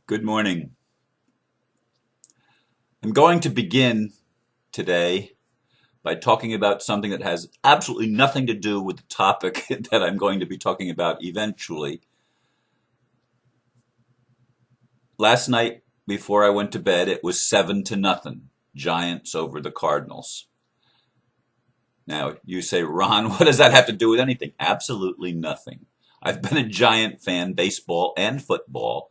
Good morning. I'm going to begin today by talking about something that has absolutely nothing to do with the topic that I'm going to be talking about eventually. Last night, before I went to bed, it was 7-0, Giants over the Cardinals. Now, you say, Ron, what does that have to do with anything? Absolutely nothing. I've been a Giant fan, baseball and football,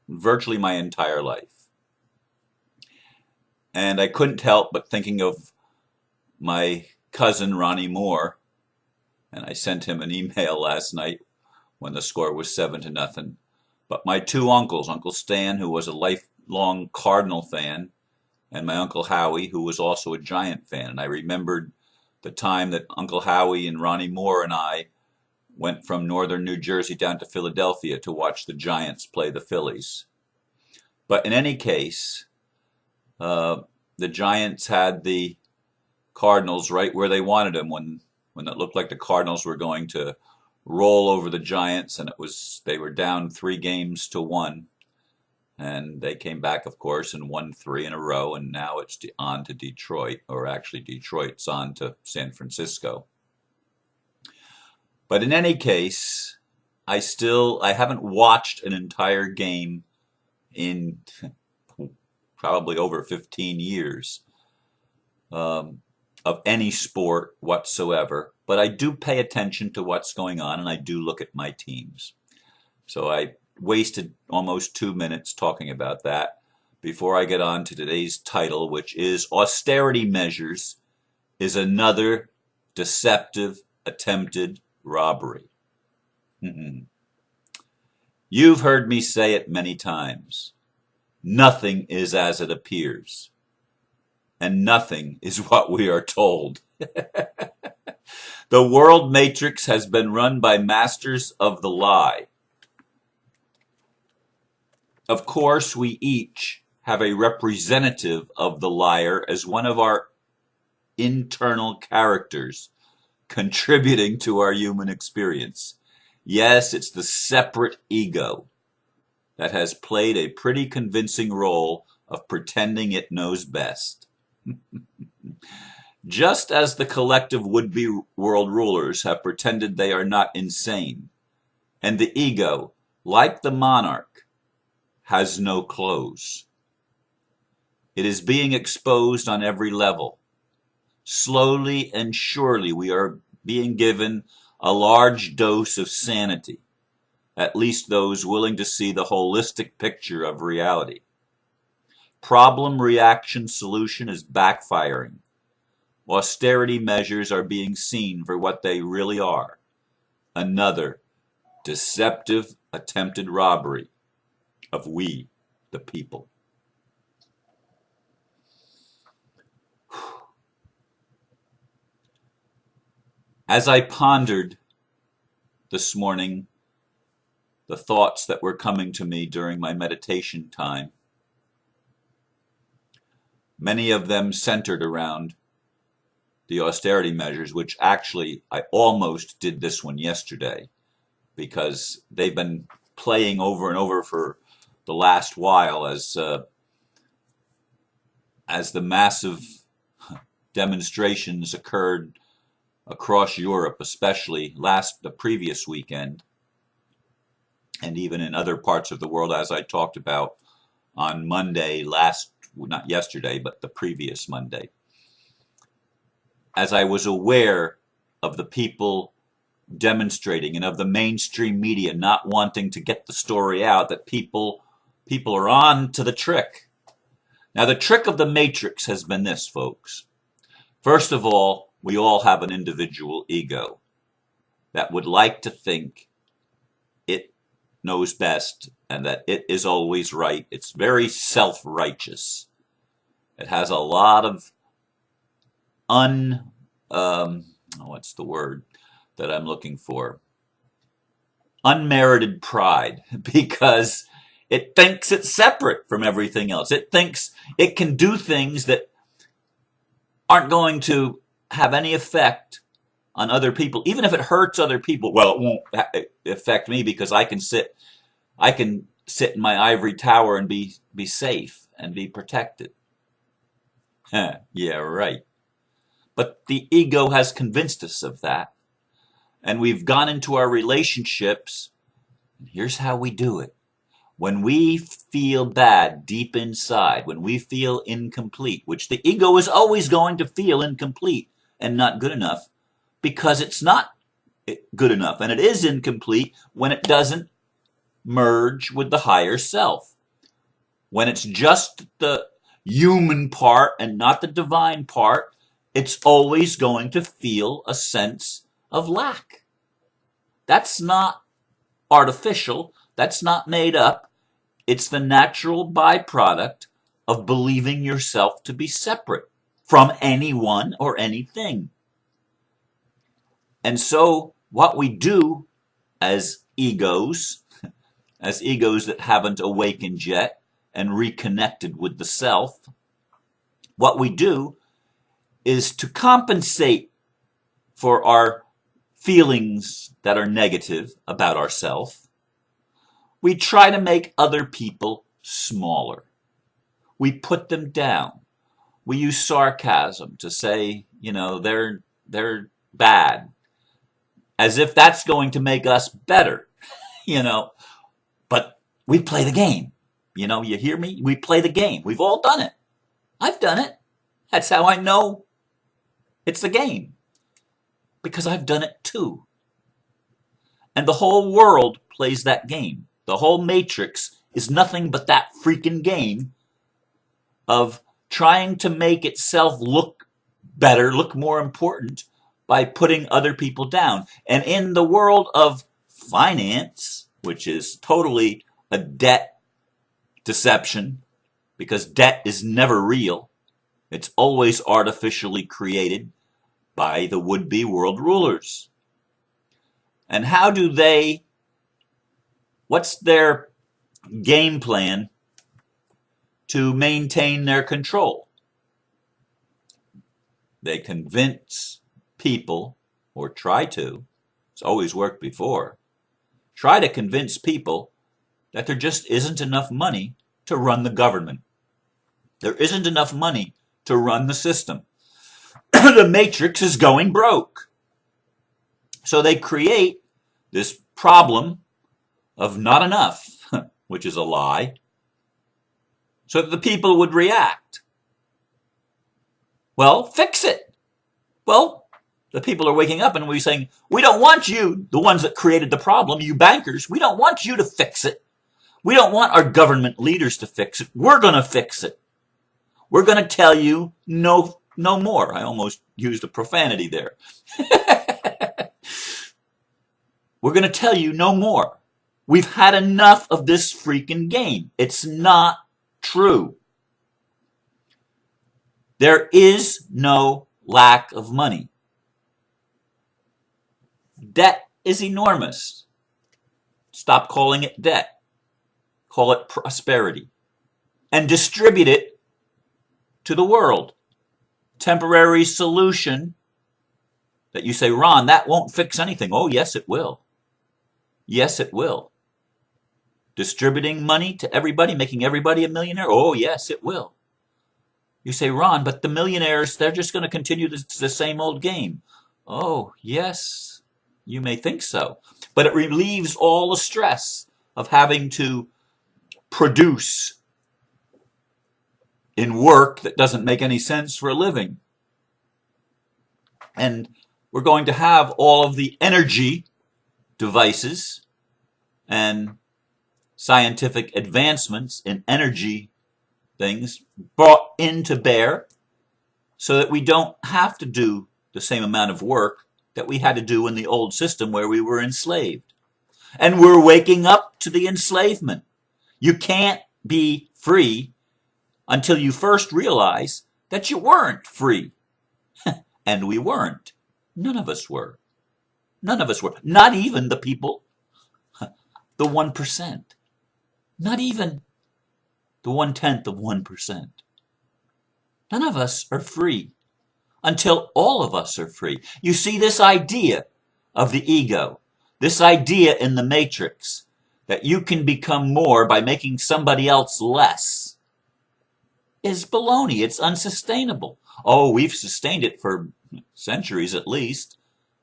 virtually my entire life. And I couldn't help but thinking of my cousin Ronnie Moore, and I sent him an email last night when the score was 7-0. But my two uncles, Uncle Stan, who was a lifelong Cardinal fan, and my Uncle Howie, who was also a Giant fan. And I remembered the time that Uncle Howie and Ronnie Moore and I went from northern New Jersey down to Philadelphia to watch the Giants play the Phillies. But in any case, the Giants had the Cardinals right where they wanted them when it looked like the Cardinals were going to roll over the Giants, and they were down 3-1, and they came back, of course, and won 3 in a row, and now it's on to Detroit, or actually Detroit's on to San Francisco. But in any case, I haven't watched an entire game in probably over 15 years. Of any sport whatsoever, but I do pay attention to what's going on, and I do look at my teams. So I wasted almost 2 minutes talking about that before I get on to today's title, which is Austerity Measures is Another Deceptive Attempted Robbery. You've heard me say it many times. Nothing is as it appears. And nothing is what we are told. The world matrix has been run by masters of the lie. Of course, we each have a representative of the liar as one of our internal characters contributing to our human experience. Yes, it's the separate ego that has played a pretty convincing role of pretending it knows best. Just as the collective would-be world rulers have pretended they are not insane, and the ego, like the monarch, has no clothes. It is being exposed on every level. Slowly and surely we are being given a large dose of sanity, at least those willing to see the holistic picture of reality. Problem, reaction, solution is backfiring. Austerity measures are being seen for what they really are. Another deceptive attempted robbery of we, the people. As I pondered this morning the thoughts that were coming to me during my meditation time, many of them centered around the austerity measures, which actually I almost did this one yesterday because they've been playing over and over for the last while as the massive demonstrations occurred across Europe, especially the previous weekend, and even in other parts of the world, as I talked about on Monday not yesterday, but the previous Monday. As I was aware of the people demonstrating and of the mainstream media not wanting to get the story out that people are on to the trick. Now, the trick of the matrix has been this, folks. First of all, we all have an individual ego that would like to think it knows best and that it is always right. It's very self-righteous. It has a lot of what's the word that I'm looking for? Unmerited pride, because it thinks it's separate from everything else. It thinks it can do things that aren't going to have any effect on other people, even if it hurts other people. Well, it won't affect me because I can sit in my ivory tower and be safe and be protected. Yeah, right. But the ego has convinced us of that. And we've gone into our relationships. And here's how we do it. When we feel bad deep inside, when we feel incomplete, which the ego is always going to feel incomplete and not good enough, because it's not good enough. And it is incomplete when it doesn't merge with the higher self. When it's just the human part and not the divine part, it's always going to feel a sense of lack. That's not artificial. That's not made up. It's the natural byproduct of believing yourself to be separate from anyone or anything. And so what we do as egos that haven't awakened yet and reconnected with the self, what we do is to compensate for our feelings that are negative about ourselves. We try to make other people smaller. We put them down. We use sarcasm to say, they're bad, as if that's going to make us better, But we play the game. You hear me? We play the game. We've all done it. I've done it. That's how I know it's the game. Because I've done it too. And the whole world plays that game. The whole matrix is nothing but that freaking game of trying to make itself look better, look more important by putting other people down. And in the world of finance, which is totally a debt deception, because debt is never real, it's always artificially created by the would-be world rulers. And what's their game plan to maintain their control? They convince people, or try to, it's always worked before, try to convince people that there just isn't enough money to run the government. There isn't enough money to run the system. The matrix is going broke. So they create this problem of not enough, which is a lie, so that the people would react. Well, fix it. Well, the people are waking up and we're saying, we don't want you, the ones that created the problem, you bankers, we don't want you to fix it. We don't want our government leaders to fix it. We're going to fix it. We're going to tell you no more. I almost used a profanity there. We're going to tell you no more. We've had enough of this freaking game. It's not true. There is no lack of money. Debt is enormous. Stop calling it debt. Call it prosperity. And distribute it to the world. Temporary solution that you say, Ron, that won't fix anything. Oh, yes, it will. Yes, it will. Distributing money to everybody, making everybody a millionaire. Oh, yes, it will. You say, Ron, but the millionaires, they're just going to continue the same old game. Oh, yes, you may think so. But it relieves all the stress of having to produce in work that doesn't make any sense for a living. And we're going to have all of the energy devices and scientific advancements in energy things brought into bear so that we don't have to do the same amount of work that we had to do in the old system where we were enslaved. And we're waking up to the enslavement. You can't be free until you first realize that you weren't free. And we weren't. None of us were. None of us were. Not even the people, the 1%. Not even the 1/10 of 1%. None of us are free until all of us are free. You see, this idea of the ego, this idea in the matrix that you can become more by making somebody else less is baloney. It's unsustainable. Oh, we've sustained it for centuries at least,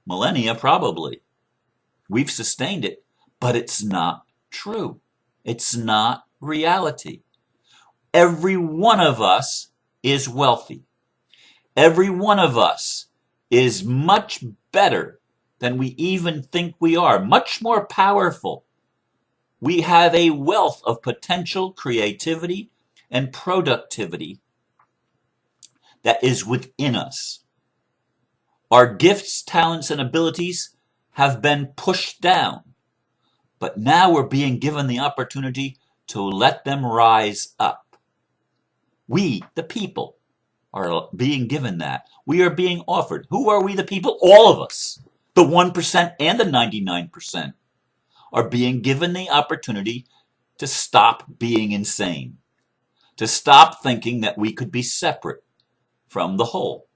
millennia probably. We've sustained it, but it's not true. It's not reality. Every one of us is wealthy. Every one of us is much better than we even think we are, much more powerful. We have a wealth of potential creativity and productivity that is within us. Our gifts, talents, and abilities have been pushed down, but now we're being given the opportunity to let them rise up. We, the people, are being given that. We are being offered. Who are we, the people? All of us. The 1% and the 99% are being given the opportunity to stop being insane, to stop thinking that we could be separate from the whole.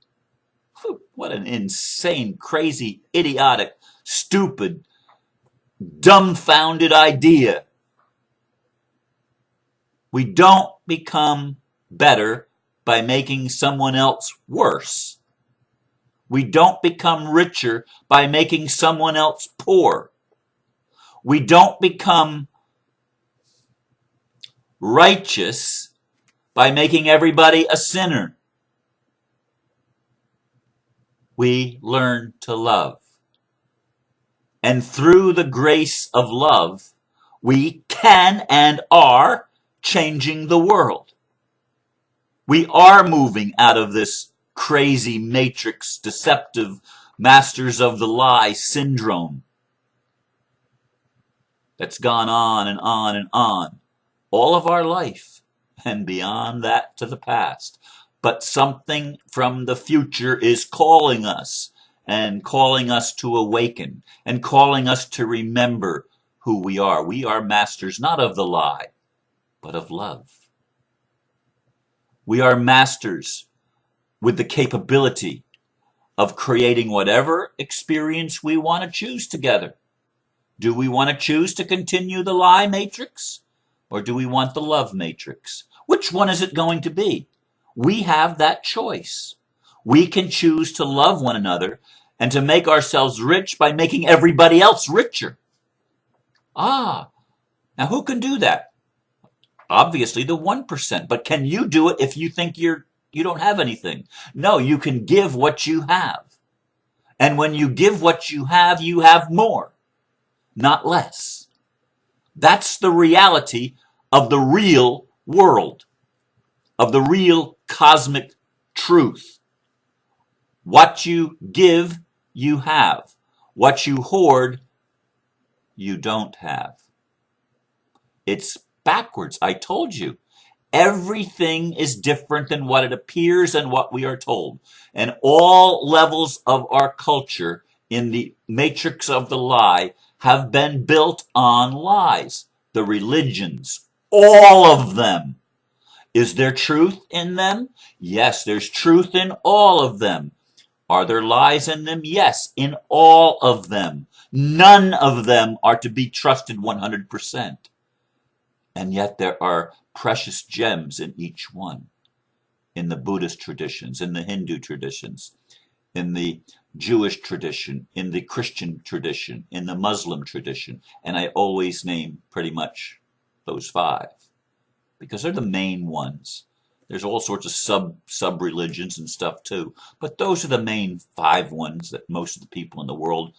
What an insane, crazy, idiotic, stupid, dumbfounded idea. We don't become better by making someone else worse. We don't become richer by making someone else poor. We don't become righteous by making everybody a sinner. We learn to love. And through the grace of love, we can and are changing the world. We are moving out of this crazy matrix, deceptive, masters of the lie syndrome that's gone on and on and on all of our life and beyond that to the past. But something from the future is calling us and calling us to awaken and calling us to remember who we are. We are masters not of the lie, but of love. We are masters with the capability of creating whatever experience we want to choose together. Do we want to choose to continue the lie matrix, or do we want the love matrix? Which one is it going to be? We have that choice. We can choose to love one another and to make ourselves rich by making everybody else richer. Now who can do that? Obviously the 1%, but can you do it if you think you don't have anything? No, you can give what you have. And when you give what you have more, not less. That's the reality of the real world, of the real cosmic truth. What you give, you have. What you hoard, you don't have. It's backwards. I told you. Everything is different than what it appears and what we are told. And all levels of our culture in the matrix of the lie have been built on lies. The religions, all of them. Is there truth in them? Yes, there's truth in all of them. Are there lies in them? Yes, in all of them. None of them are to be trusted 100%. And yet there are precious gems in each one. In the Buddhist traditions, in the Hindu traditions, in the Jewish tradition, in the Christian tradition, in the Muslim tradition. And I always name pretty much those 5 because they're the main ones. There's all sorts of sub-religions and stuff too, but those are the main 5 ones that most of the people in the world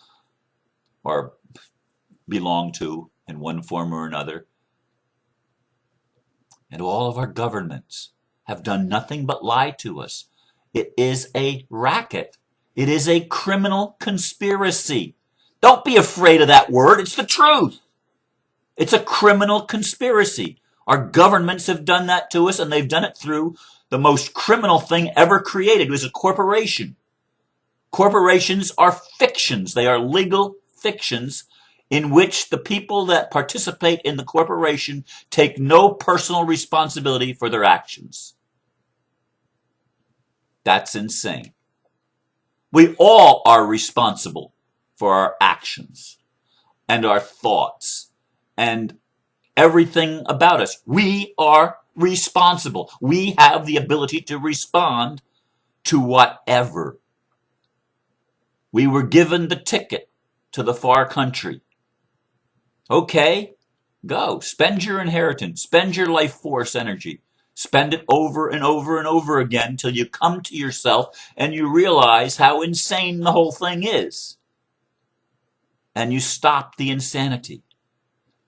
belong to in one form or another. And all of our governments have done nothing but lie to us. It is a racket. It is a criminal conspiracy. Don't be afraid of that word. It's the truth. It's a criminal conspiracy. Our governments have done that to us, and they've done it through the most criminal thing ever created. It was a corporation. Corporations are fictions. They are legal fictions in which the people that participate in the corporation take no personal responsibility for their actions. That's insane. We all are responsible for our actions and our thoughts and everything about us. We are responsible. We have the ability to respond to whatever. We were given the ticket to the far country. Okay, go. Spend your inheritance. Spend your life force energy. Spend it over and over and over again till you come to yourself and you realize how insane the whole thing is. And you stop the insanity.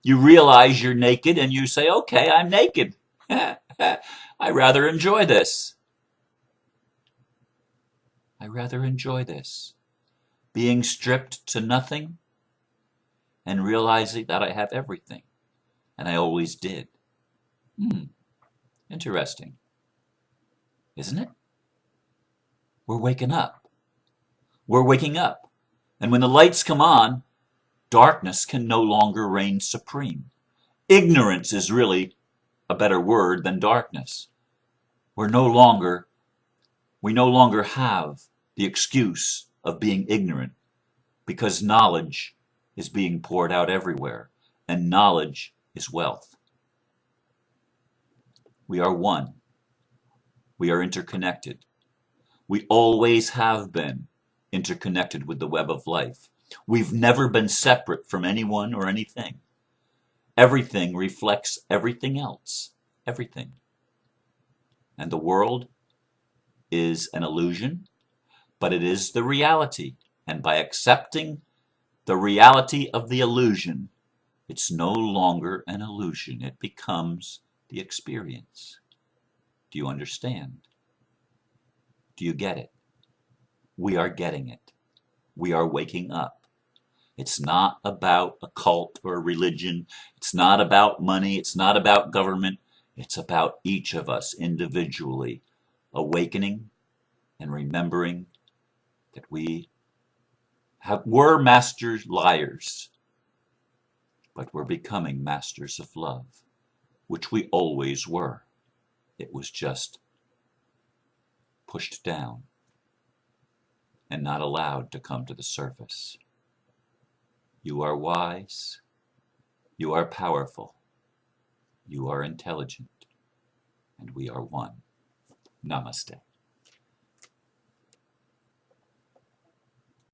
You realize you're naked and you say, okay, I'm naked. I rather enjoy this. I rather enjoy this. Being stripped to nothing and realizing that I have everything. And I always did. Interesting. Isn't it? We're waking up. We're waking up. And when the lights come on, darkness can no longer reign supreme. Ignorance is really a better word than darkness. We no longer have the excuse of being ignorant because knowledge is being poured out everywhere, and knowledge is wealth. We are one. We are interconnected. We always have been interconnected with the web of life. We've never been separate from anyone or anything. Everything reflects everything else. Everything. And the world is an illusion, but it is the reality. And by accepting the reality of the illusion, it's no longer an illusion. It becomes the experience. Do you understand? Do you get it? We are getting it. We are waking up. It's not about a cult or a religion. It's not about money. It's not about government. It's about each of us individually awakening and remembering that were master liars, but we're becoming masters of love, which we always were. It was just pushed down and not allowed to come to the surface. You are wise. You are powerful. You are intelligent. And we are one. Namaste.